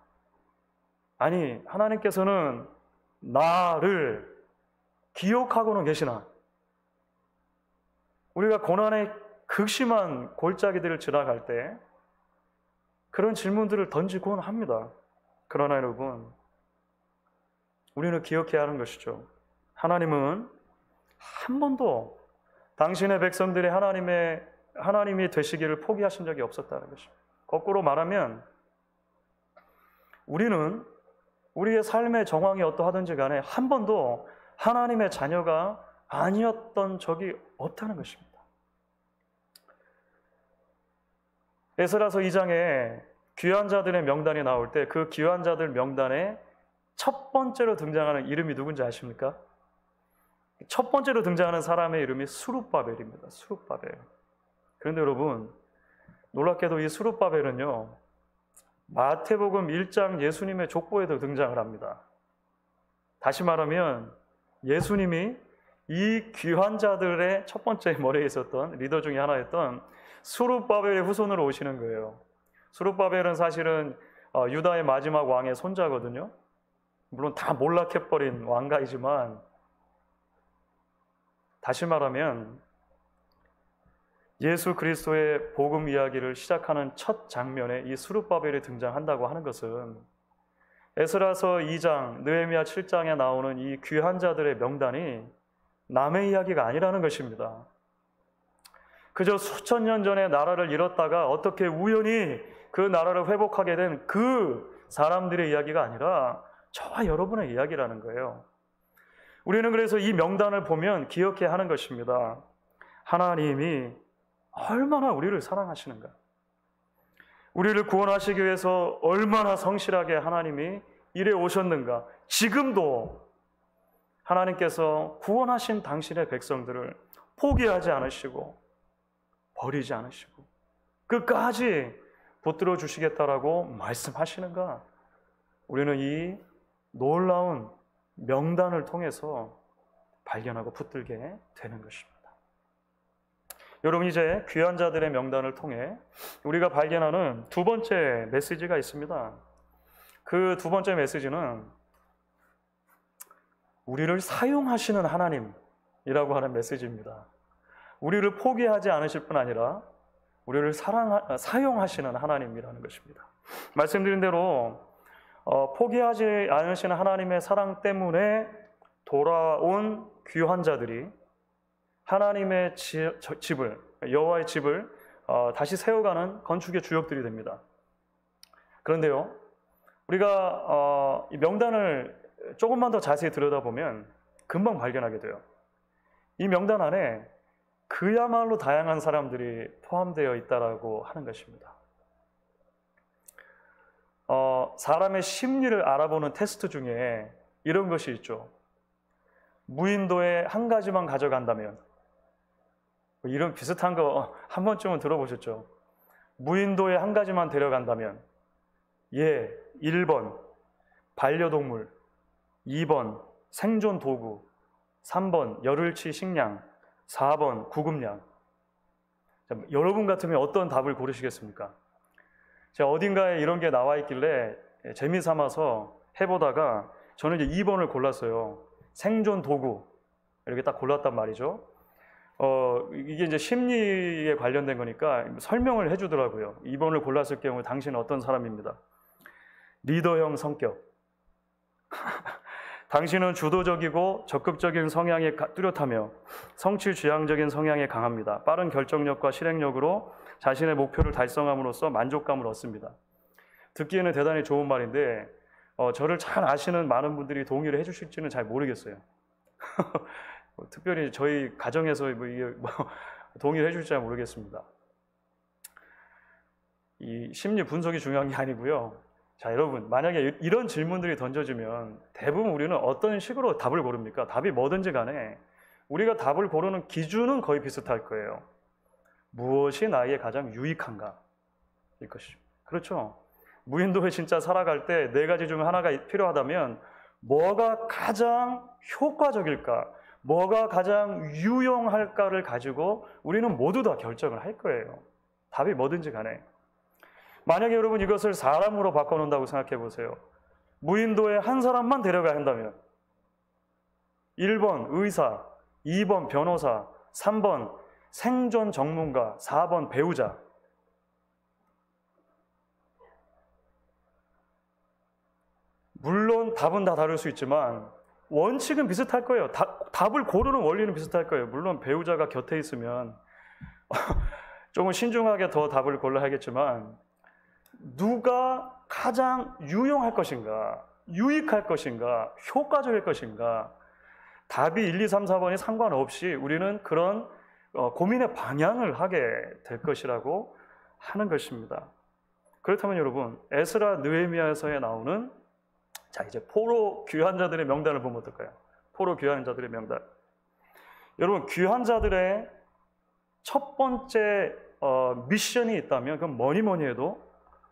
아니, 하나님께서는 나를 기억하고는 계시나? 우리가 고난의 극심한 골짜기들을 지나갈 때 그런 질문들을 던지곤 합니다. 그러나 여러분, 우리는 기억해야 하는 것이죠. 하나님은 한 번도 당신의 백성들이 하나님이 되시기를 포기하신 적이 없었다는 것입니다. 거꾸로 말하면 우리는 우리의 삶의 정황이 어떠하든지 간에 한 번도 하나님의 자녀가 아니었던 적이 없다는 것입니다. 에스라서 2장에 귀한 자들의 명단이 나올 때 그 귀한 자들 명단에 첫 번째로 등장하는 이름이 누군지 아십니까? 첫 번째로 등장하는 사람의 이름이 스룹바벨입니다. 스룹바벨. 그런데 여러분, 놀랍게도 이 스룹바벨은요, 마태복음 1장 예수님의 족보에도 등장을 합니다. 다시 말하면 예수님이 이 귀한 자들의 첫 번째 머리에 있었던 리더 중에 하나였던 스룹바벨의 후손으로 오시는 거예요. 스룹바벨은 사실은 유다의 마지막 왕의 손자거든요. 물론 다 몰락해버린 왕가이지만, 다시 말하면 예수 그리스도의 복음 이야기를 시작하는 첫 장면에 이 스룹바벨이 등장한다고 하는 것은 에스라서 2장, 느헤미야 7장에 나오는 이 귀한 자들의 명단이 남의 이야기가 아니라는 것입니다. 그저 수천 년 전에 나라를 잃었다가 어떻게 우연히 그 나라를 회복하게 된 그 사람들의 이야기가 아니라 저와 여러분의 이야기라는 거예요. 우리는 그래서 이 명단을 보면 기억해야 하는 것입니다. 하나님이 얼마나 우리를 사랑하시는가, 우리를 구원하시기 위해서 얼마나 성실하게 하나님이 일해 오셨는가. 지금도 하나님께서 구원하신 당신의 백성들을 포기하지 않으시고 버리지 않으시고 끝까지 붙들어 주시겠다라고 말씀하시는가. 우리는 이 놀라운 명단을 통해서 발견하고 붙들게 되는 것입니다. 여러분, 이제 귀한 자들의 명단을 통해 우리가 발견하는 두 번째 메시지가 있습니다. 그 두 번째 메시지는 우리를 사용하시는 하나님이라고 하는 메시지입니다. 우리를 포기하지 않으실 뿐 아니라 우리를 사용하시는 하나님이라는 것입니다. 말씀드린 대로 포기하지 않으시는 하나님의 사랑 때문에 돌아온 귀한 자들이 하나님의 집을, 여호와의 집을 다시 세워가는 건축의 주역들이 됩니다. 그런데요, 우리가 이 명단을 조금만 더 자세히 들여다보면 금방 발견하게 돼요. 이 명단 안에 그야말로 다양한 사람들이 포함되어 있다라고 하는 것입니다. 사람의 심리를 알아보는 테스트 중에 이런 것이 있죠. 무인도에 한 가지만 가져간다면, 이런 비슷한 거 한 번쯤은 들어보셨죠? 무인도에 한 가지만 데려간다면, 1번 반려동물, 2번 생존 도구, 3번 열흘치 식량, 4번 구급량. 자, 여러분 같으면 어떤 답을 고르시겠습니까? 제가 어딘가에 이런 게 나와 있길래 재미삼아서 해보다가 저는 이제 2번을 골랐어요. 생존 도구. 이렇게 딱 골랐단 말이죠. 이게 이제 심리에 관련된 거니까 설명을 해주더라고요. 2번을 골랐을 경우 당신은 어떤 사람입니다. 리더형 성격. 당신은 주도적이고 적극적인 성향에 뚜렷하며 성취지향적인 성향에 강합니다. 빠른 결정력과 실행력으로 자신의 목표를 달성함으로써 만족감을 얻습니다. 듣기에는 대단히 좋은 말인데 저를 잘 아시는 많은 분들이 동의를 해주실지는 잘 모르겠어요. 특별히 저희 가정에서 이게 동의를 해줄지 잘 모르겠습니다. 이 심리 분석이 중요한 게 아니고요. 자, 여러분, 만약에 이런 질문들이 던져지면 대부분 우리는 어떤 식으로 답을 고릅니까? 답이 뭐든지 간에 우리가 답을 고르는 기준은 거의 비슷할 거예요. 무엇이 나에게 가장 유익한가? 이 것이죠. 그렇죠? 무인도에 진짜 살아갈 때 4가지 중 하나가 필요하다면 뭐가 가장 효과적일까? 뭐가 가장 유용할까를 가지고 우리는 모두 다 결정을 할 거예요. 답이 뭐든지 간에. 만약에 여러분 이것을 사람으로 바꿔놓는다고 생각해 보세요. 무인도에 한 사람만 데려가야 한다면 1번 의사, 2번 변호사, 3번 생존 전문가, 4번 배우자. 물론 답은 다 다를 수 있지만 원칙은 비슷할 거예요. 답을 고르는 원리는 비슷할 거예요. 물론 배우자가 곁에 있으면 조금 신중하게 더 답을 골라야겠지만 누가 가장 유용할 것인가, 유익할 것인가, 효과적일 것인가, 답이 1, 2, 3, 4번이 상관없이 우리는 그런 고민의 방향을 하게 될 것이라고 하는 것입니다. 그렇다면 여러분, 에스라 느헤미야서에 나오는 자, 이제 포로 귀한 자들의 명단을 보면 어떨까요? 포로 귀한 자들의 명단. 여러분, 귀한 자들의 첫 번째 미션이 있다면 그건 뭐니 해도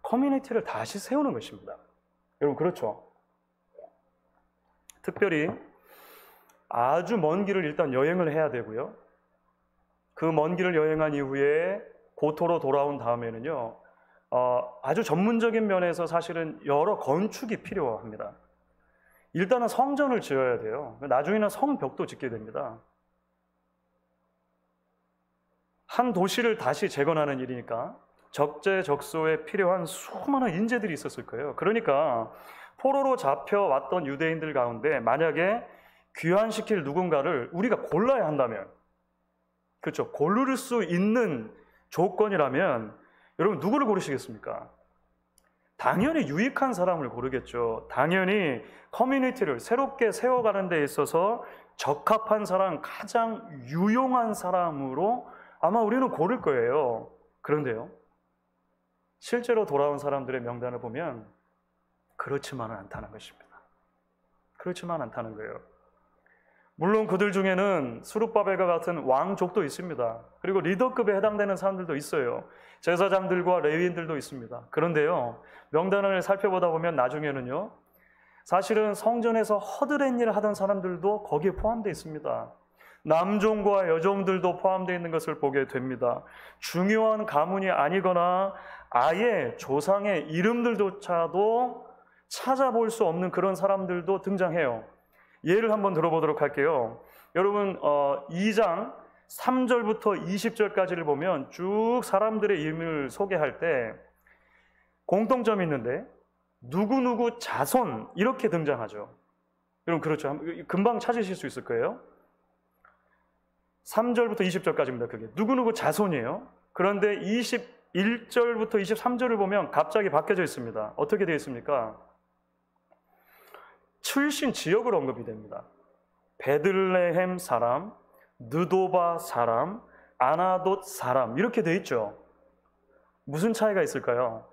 커뮤니티를 다시 세우는 것입니다. 여러분, 그렇죠? 특별히 아주 먼 길을 일단 여행을 해야 되고요. 그 먼 길을 여행한 이후에 고토로 돌아온 다음에는요, 아주 전문적인 면에서 사실은 여러 건축이 필요합니다. 일단은 성전을 지어야 돼요. 나중에는 성벽도 짓게 됩니다. 한 도시를 다시 재건하는 일이니까 적재적소에 필요한 수많은 인재들이 있었을 거예요. 그러니까 포로로 잡혀왔던 유대인들 가운데 만약에 귀환시킬 누군가를 우리가 골라야 한다면, 그렇죠, 고를 수 있는 조건이라면 여러분 누구를 고르시겠습니까? 당연히 유익한 사람을 고르겠죠. 당연히 커뮤니티를 새롭게 세워가는 데 있어서 적합한 사람, 가장 유용한 사람으로 아마 우리는 고를 거예요. 그런데요, 실제로 돌아온 사람들의 명단을 보면 그렇지만은 않다는 것입니다. 그렇지만 않다는 거예요. 물론 그들 중에는 스룹바벨과 같은 왕족도 있습니다. 그리고 리더급에 해당되는 사람들도 있어요. 제사장들과 레위인들도 있습니다. 그런데요, 명단을 살펴보다 보면 나중에는요, 사실은 성전에서 허드렛 일을 하던 사람들도 거기에 포함되어 있습니다. 남종과 여종들도 포함되어 있는 것을 보게 됩니다. 중요한 가문이 아니거나 아예 조상의 이름들조차도 찾아볼 수 없는 그런 사람들도 등장해요. 예를 한번 들어보도록 할게요. 여러분, 2장 3절부터 20절까지를 보면 쭉 사람들의 이름을 소개할 때 공통점이 있는데 누구누구 자손 이렇게 등장하죠. 여러분 그렇죠? 금방 찾으실 수 있을 거예요. 3절부터 20절까지입니다. 그게 누구누구 자손이에요. 그런데 21절부터 23절을 보면 갑자기 바뀌어져 있습니다. 어떻게 되어 있습니까? 출신 지역으로 언급이 됩니다. 베들레헴 사람, 느도바 사람, 아나돗 사람 이렇게 되어 있죠. 무슨 차이가 있을까요?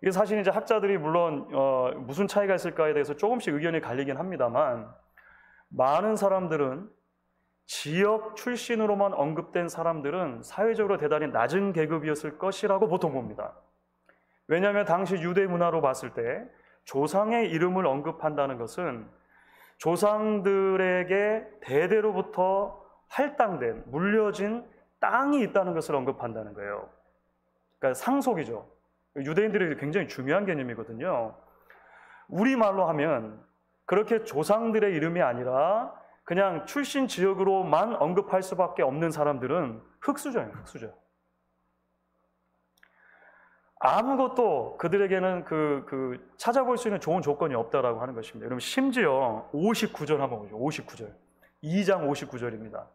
이게 사실 이제 학자들이 물론 무슨 차이가 있을까에 대해서 조금씩 의견이 갈리긴 합니다만 많은 사람들은 지역 출신으로만 언급된 사람들은 사회적으로 대단히 낮은 계급이었을 것이라고 보통 봅니다. 왜냐하면 당시 유대 문화로 봤을 때 조상의 이름을 언급한다는 것은 조상들에게 대대로부터 할당된, 물려진 땅이 있다는 것을 언급한다는 거예요. 그러니까 상속이죠. 유대인들에게 굉장히 중요한 개념이거든요. 우리말로 하면 그렇게 조상들의 이름이 아니라 그냥 출신 지역으로만 언급할 수밖에 없는 사람들은 흙수저예요, 흙수저. 아무것도 그들에게는 찾아볼 수 있는 좋은 조건이 없다라고 하는 것입니다. 여러분 심지어 59절 한번 보죠. 59절. 2장 59절입니다.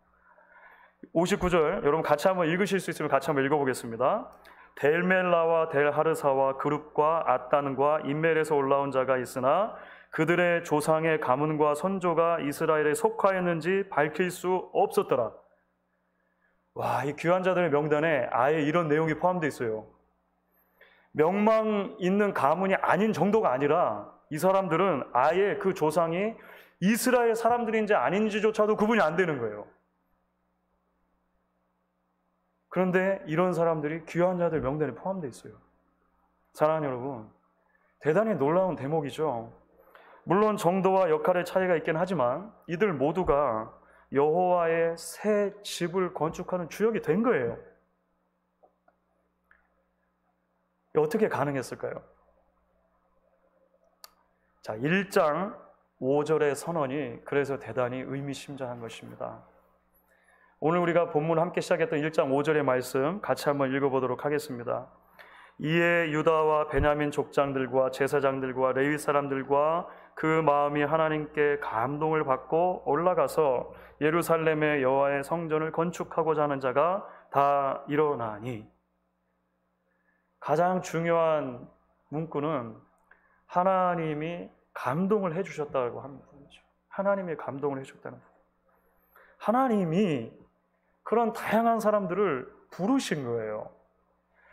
59절 여러분 같이 한번 읽으실 수 있으면 같이 한번 읽어보겠습니다. 델멜라와 델하르사와 그룹과 아단과 인멜에서 올라온 자가 있으나 그들의 조상의 가문과 선조가 이스라엘에 속하였는지 밝힐 수 없었더라. 와, 이 귀한 자들의 명단에 아예 이런 내용이 포함되어 있어요. 명망 있는 가문이 아닌 정도가 아니라 이 사람들은 아예 그 조상이 이스라엘 사람들인지 아닌지조차도 구분이 안 되는 거예요. 그런데 이런 사람들이 귀한 자들 명단에 포함되어 있어요. 사랑하는 여러분, 대단히 놀라운 대목이죠. 물론 정도와 역할의 차이가 있긴 하지만 이들 모두가 여호와의 새 집을 건축하는 주역이 된 거예요. 어떻게 가능했을까요? 자, 1장 5절의 선언이 그래서 대단히 의미심장한 것입니다. 오늘 우리가 본문 함께 시작했던 1장 5절의 말씀 같이 한번 읽어보도록 하겠습니다. 이에 유다와 베냐민 족장들과 제사장들과 레위 사람들과 그 마음이 하나님께 감동을 받고 올라가서 예루살렘의 여호와의 성전을 건축하고자 하는 자가 다 일어나니. 가장 중요한 문구는 하나님이 감동을 해주셨다고 하는 부분이죠. 하나님이 감동을 해주셨다는 부분. 하나님이 그런 다양한 사람들을 부르신 거예요.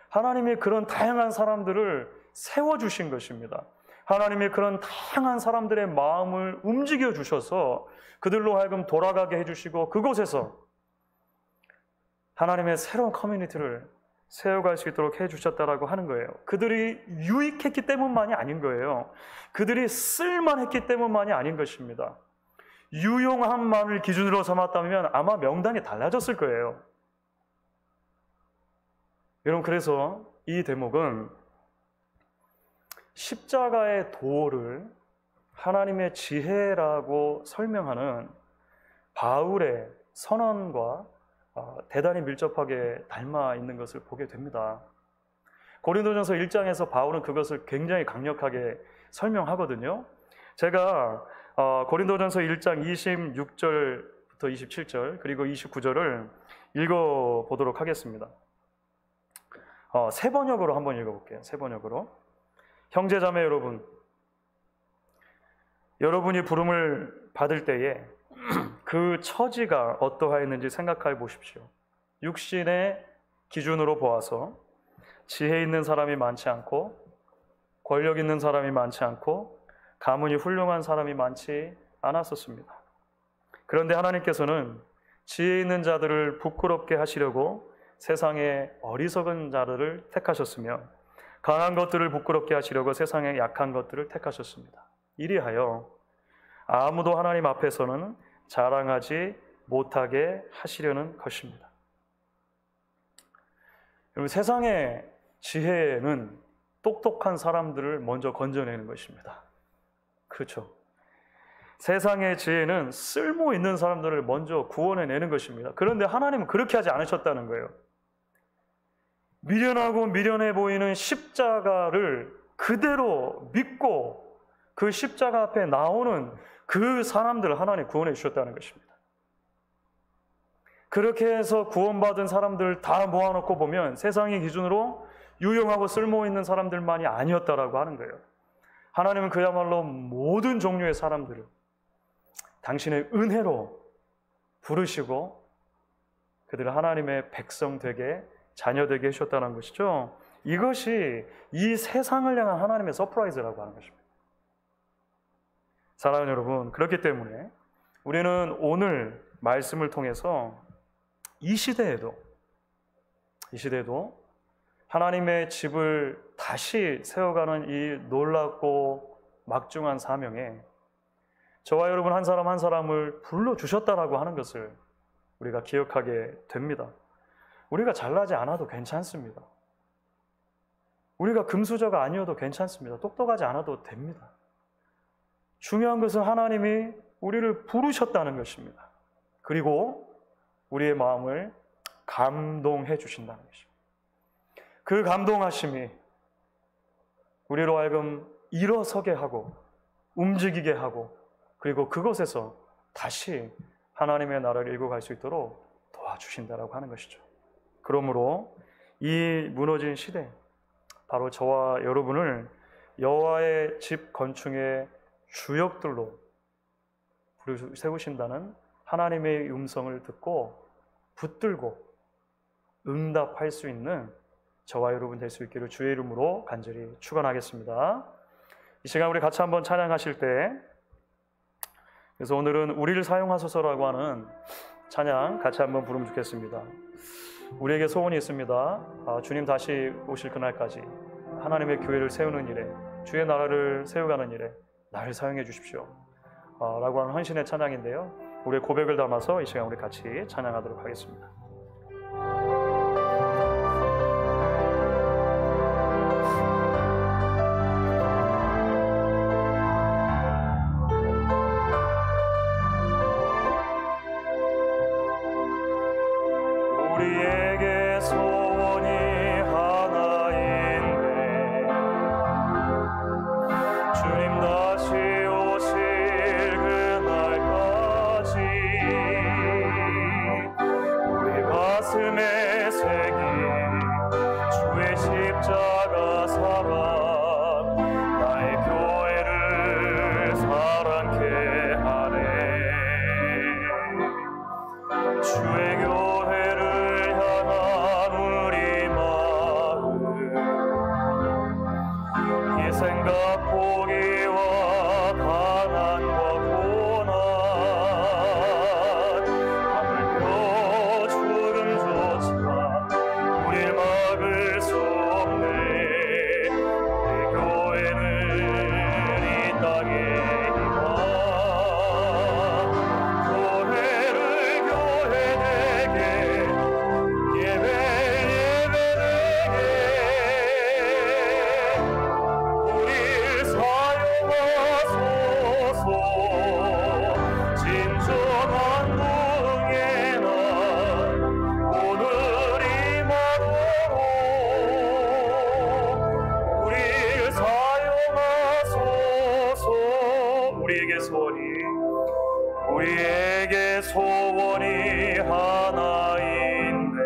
하나님이 그런 다양한 사람들을 세워주신 것입니다. 하나님이 그런 다양한 사람들의 마음을 움직여 주셔서 그들로 하여금 돌아가게 해주시고 그곳에서 하나님의 새로운 커뮤니티를 세워갈 수 있도록 해주셨다라고 하는 거예요. 그들이 유익했기 때문만이 아닌 거예요. 그들이 쓸만했기 때문만이 아닌 것입니다. 유용함만을 기준으로 삼았다면 아마 명단이 달라졌을 거예요. 여러분, 그래서 이 대목은 십자가의 도를 하나님의 지혜라고 설명하는 바울의 선언과 대단히 밀접하게 닮아 있는 것을 보게 됩니다. 고린도전서 1장에서 바울은 그것을 굉장히 강력하게 설명하거든요. 제가 고린도전서 1장 26절부터 27절 그리고 29절을 읽어보도록 하겠습니다. 세 번역으로 한번 읽어볼게요. 세 번역으로. 형제자매 여러분, 여러분이 부름을 받을 때에 그 처지가 어떠하였는지 생각해 보십시오. 육신의 기준으로 보아서 지혜 있는 사람이 많지 않고 권력 있는 사람이 많지 않고 가문이 훌륭한 사람이 많지 않았었습니다. 그런데 하나님께서는 지혜 있는 자들을 부끄럽게 하시려고 세상의 어리석은 자들을 택하셨으며 강한 것들을 부끄럽게 하시려고 세상의 약한 것들을 택하셨습니다. 이리하여 아무도 하나님 앞에서는 자랑하지 못하게 하시려는 것입니다. 여러분, 세상의 지혜는 똑똑한 사람들을 먼저 건져내는 것입니다. 그렇죠? 세상의 지혜는 쓸모 있는 사람들을 먼저 구원해내는 것입니다. 그런데 하나님은 그렇게 하지 않으셨다는 거예요. 미련하고 미련해 보이는 십자가를 그대로 믿고 그 십자가 앞에 나오는 그 사람들을 하나님 구원해 주셨다는 것입니다. 그렇게 해서 구원받은 사람들 다 모아놓고 보면 세상의 기준으로 유용하고 쓸모 있는 사람들만이 아니었다라고 하는 거예요. 하나님은 그야말로 모든 종류의 사람들을 당신의 은혜로 부르시고 그들을 하나님의 백성 되게, 자녀 되게 해주셨다는 것이죠. 이것이 이 세상을 향한 하나님의 서프라이즈라고 하는 것입니다. 사랑하는 여러분, 그렇기 때문에 우리는 오늘 말씀을 통해서 이 시대에도 하나님의 집을 다시 세워가는 이 놀랍고 막중한 사명에 저와 여러분 한 사람 한 사람을 불러주셨다라고 하는 것을 우리가 기억하게 됩니다. 우리가 잘나지 않아도 괜찮습니다. 우리가 금수저가 아니어도 괜찮습니다. 똑똑하지 않아도 됩니다. 중요한 것은 하나님이 우리를 부르셨다는 것입니다. 그리고 우리의 마음을 감동해 주신다는 것입니다. 그 감동하심이 우리로 하여금 일어서게 하고 움직이게 하고 그리고 그곳에서 다시 하나님의 나라를 이루고 갈 수 있도록 도와주신다라고 하는 것이죠. 그러므로 이 무너진 시대, 바로 저와 여러분을 여호와의 집 건축의 주역들로 세우신다는 하나님의 음성을 듣고 붙들고 응답할 수 있는 저와 여러분 될 수 있기를 주의 이름으로 간절히 축원하겠습니다. 이 시간 우리 같이 한번 찬양하실 때, 그래서 오늘은 우리를 사용하소서라고 하는 찬양 같이 한번 부르면 좋겠습니다. 우리에게 소원이 있습니다. 주님 다시 오실 그날까지 하나님의 교회를 세우는 일에, 주의 나라를 세워가는 일에 나를 사용해 주십시오 라고 하는 헌신의 찬양인데요, 우리의 고백을 담아서 이 시간 우리 같이 찬양하도록 하겠습니다. 우리에게 소원이 하나인데 주님 다시 오실 그날까지 우리 가슴에 새긴 주의 십자가 사랑, 나의 교회를 사랑케 하네. 주의 교회를 희생과 포기와 가난과 고난, 하물며 죽음조차 우릴 막을 수 없네. 우리 교회는 이 땅의 희망, 교회를 교회되게, 예배되게 진정한 응애 날 오늘이 마루로 우리를 사용하소서. 우리에게 소원이 하나인데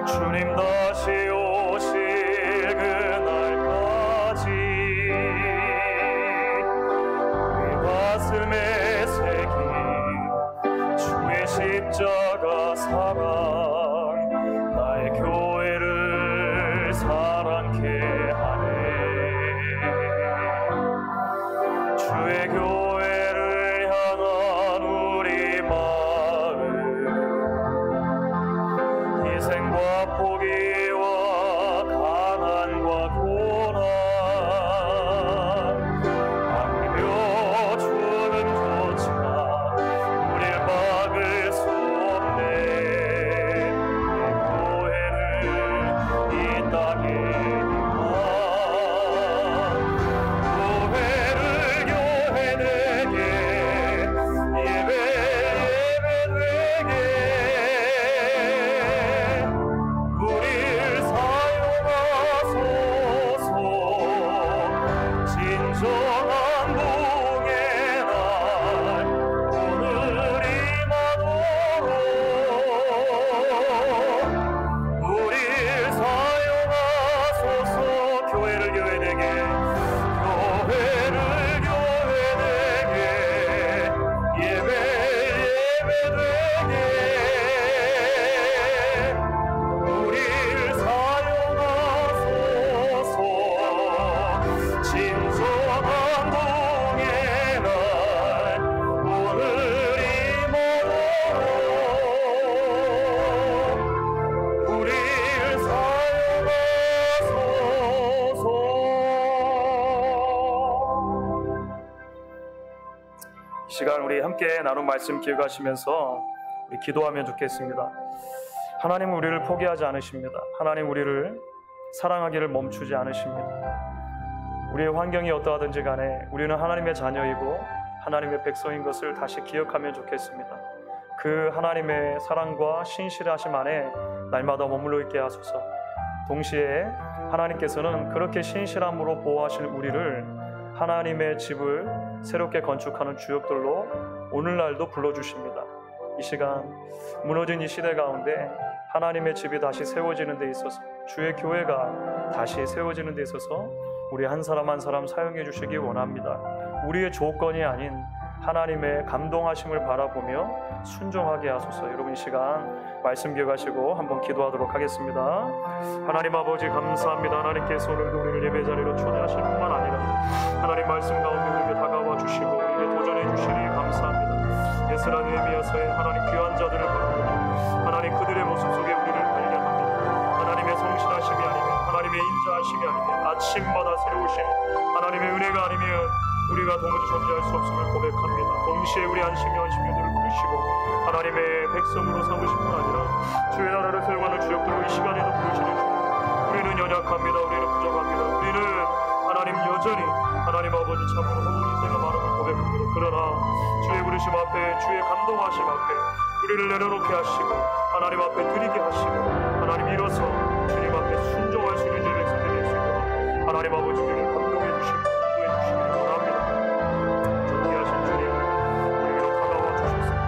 주님 다시 오실 그날까지 가슴에 새긴 주의 십자가 사랑, 나의 교회를 사랑케 하네. 주의 교회를 향한 우리 마음, 희생과 포기와 가난과 고난, 죽음조차 우릴 막을 수 없네. 시간 우리 함께 나눈 말씀 기억하시면서 우리 기도하면 좋겠습니다. 하나님은 우리를 포기하지 않으십니다. 하나님 우리를 사랑하기를 멈추지 않으십니다. 우리의 환경이 어떠하든지 간에 우리는 하나님의 자녀이고 하나님의 백성인 것을 다시 기억하면 좋겠습니다. 그 하나님의 사랑과 신실하심 안에 날마다 머물러 있게 하소서. 동시에 하나님께서는 그렇게 신실함으로 보호하시는 우리를 하나님의 집을 새롭게 건축하는 주역들로 오늘날도 불러주십니다. 이 시간 무너진 이 시대 가운데 하나님의 집이 다시 세워지는 데 있어서, 주의 교회가 다시 세워지는 데 있어서 우리 한 사람 한 사람 사용해 주시기 원합니다. 우리의 조건이 아닌 하나님의 감동하심을 바라보며 순종하게 하소서. 여러분 이 시간 말씀 기억하시고 한번 기도하도록 하겠습니다. 하나님 아버지 감사합니다. 하나님께서 오늘도 우리를 예배 자리로 초대하실 뿐만 아니라 하나님 말씀 가운데 우리에게 다가와 주시고 우리에게 도전해 주시니 감사합니다. 에스라 느헤미야서의 하나님 귀한 자들을 바라보고 하나님 그들의 모습 속에 우리를 발견합니다. 하나님의 성실하심이 아니면 하나님의 인자하심이 아니면 아침마다 새로우신 하나님의 은혜가 아니면 우리가 도무지 존재할 수 없음을 고백합니다. 동시에 우리 안식년들을 부르시고 하나님의 백성으로 삼으신 분 아니라 주의 나라를 세워가는 주역들로 이 시간에도 부르시는 주. 우리는 연약합니다. 우리는 부족합니다. 우리는 하나님 여전히 하나님 아버지 참으로 허물일 때가 많음을 고백합니다. 그러나 주의 부르심 앞에, 주의 감동하심 앞에 우리를 내려놓게 하시고 하나님 앞에 드리게 하시고 하나님 일어서 주님 앞에 순종할 수 있는 백성들이 될 수 있도록 하나님 아버지 우리를 감동해 주시고 인도해 주시기를 원합니다. 존귀하신 주님 우리로 다가와 주셔서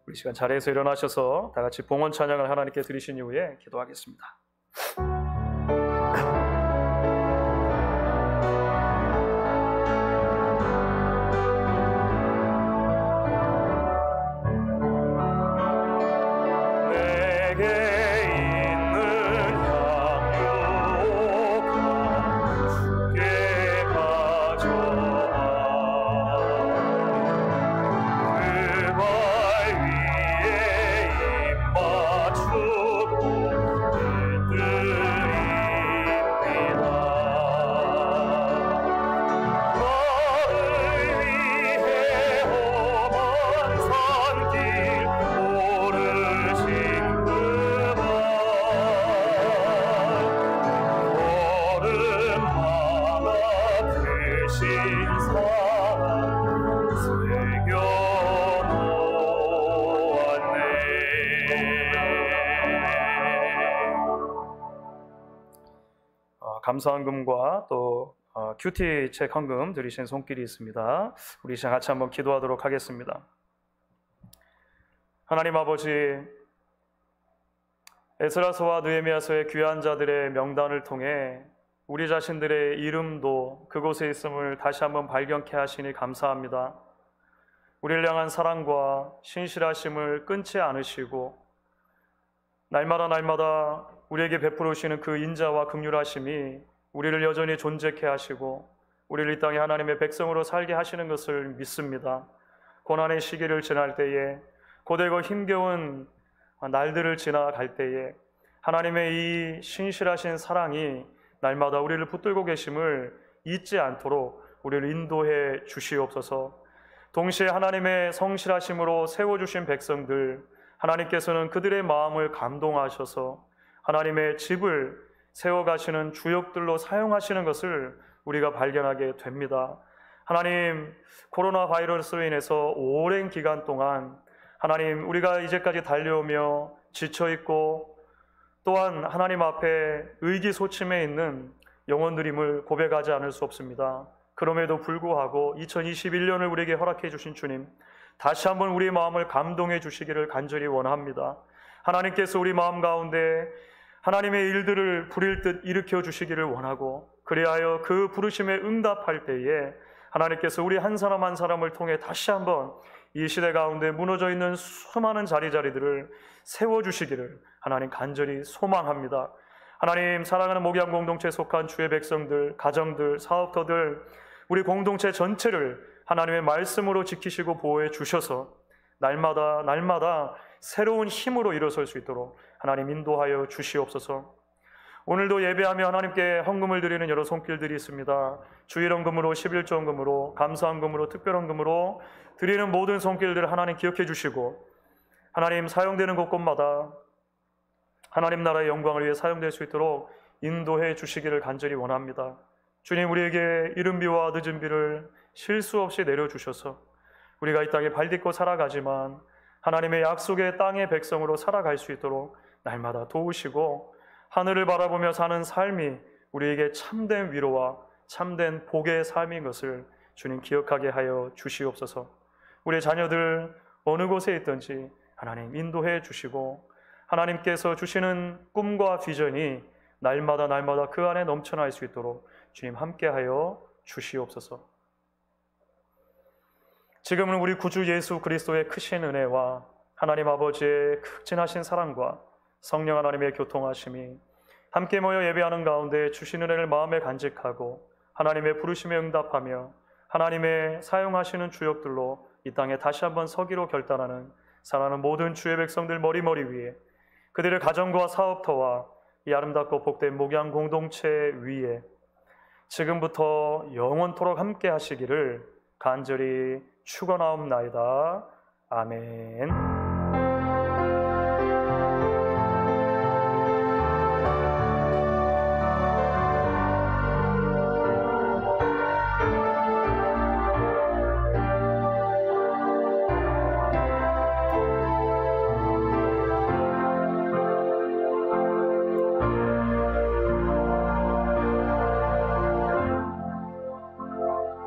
이 시간 자리에서 일어나셔서 다 같이 봉헌 찬양을 하나님께 드리신 이후에 기도하겠습니다. 감사헌금과 또 큐티 책 헌금 드리신 손길이 있습니다. 우리 시간 같이 한번 기도하도록 하겠습니다. 하나님 아버지, 에스라서와 느헤미야서의 귀한 자들의 명단을 통해 우리 자신들의 이름도 그곳에 있음을 다시 한번 발견케 하시니 감사합니다. 우리를 향한 사랑과 신실하심을 끊지 않으시고 날마다 우리에게 베풀으시는 그 인자와 긍휼하심이 우리를 여전히 존재케 하시고 우리를 이 땅에 하나님의 백성으로 살게 하시는 것을 믿습니다. 고난의 시기를 지날 때에 고되고 힘겨운 날들을 지나갈 때에 하나님의 이 신실하신 사랑이 날마다 우리를 붙들고 계심을 잊지 않도록 우리를 인도해 주시옵소서. 동시에 하나님의 성실하심으로 세워주신 백성들, 하나님께서는 그들의 마음을 감동하셔서 하나님의 집을 세워가시는 주역들로 사용하시는 것을 우리가 발견하게 됩니다. 하나님, 코로나 바이러스로 인해서 오랜 기간 동안 하나님, 우리가 이제까지 달려오며 지쳐있고 또한 하나님 앞에 의기소침해 있는 영혼들임을 고백하지 않을 수 없습니다. 그럼에도 불구하고 2021년을 우리에게 허락해 주신 주님, 다시 한번 우리의 마음을 감동해 주시기를 간절히 원합니다. 하나님께서 우리 마음 가운데 하나님의 일들을 부릴 듯 일으켜 주시기를 원하고, 그리하여 그 부르심에 응답할 때에 하나님께서 우리 한 사람 한 사람을 통해 다시 한번 이 시대 가운데 무너져 있는 수많은 자리들을 세워주시기를 하나님 간절히 소망합니다. 하나님, 사랑하는 목양 공동체에 속한 주의 백성들, 가정들, 사업터들, 우리 공동체 전체를 하나님의 말씀으로 지키시고 보호해 주셔서 날마다 새로운 힘으로 일어설 수 있도록 하나님 인도하여 주시옵소서. 오늘도 예배하며 하나님께 헌금을 드리는 여러 손길들이 있습니다. 주일헌금으로, 11조헌금으로, 감사헌금으로, 특별헌금으로 드리는 모든 손길들 하나님 기억해 주시고, 하나님 사용되는 곳곳마다 하나님 나라의 영광을 위해 사용될 수 있도록 인도해 주시기를 간절히 원합니다. 주님, 우리에게 이른 비와 늦은 비를 실수 없이 내려주셔서 우리가 이 땅에 발딛고 살아가지만 하나님의 약속의 땅의 백성으로 살아갈 수 있도록 날마다 도우시고, 하늘을 바라보며 사는 삶이 우리에게 참된 위로와 참된 복의 삶인 것을 주님 기억하게 하여 주시옵소서. 우리의 자녀들 어느 곳에 있든지 하나님 인도해 주시고, 하나님께서 주시는 꿈과 비전이 날마다 그 안에 넘쳐날 수 있도록 주님 함께하여 주시옵소서. 지금은 우리 구주 예수 그리스도의 크신 은혜와 하나님 아버지의 극진하신 사랑과 성령 하나님의 교통하심이 함께 모여 예배하는 가운데 주신 은혜를 마음에 간직하고 하나님의 부르심에 응답하며 하나님의 사용하시는 주역들로 이 땅에 다시 한번 서기로 결단하는 사랑하는 모든 주의 백성들 머리머리 위에, 그들의 가정과 사업터와 이 아름답고 복된 목양 공동체 위에 지금부터 영원토록 함께 하시기를 간절히 축원하옵나이다. 아멘.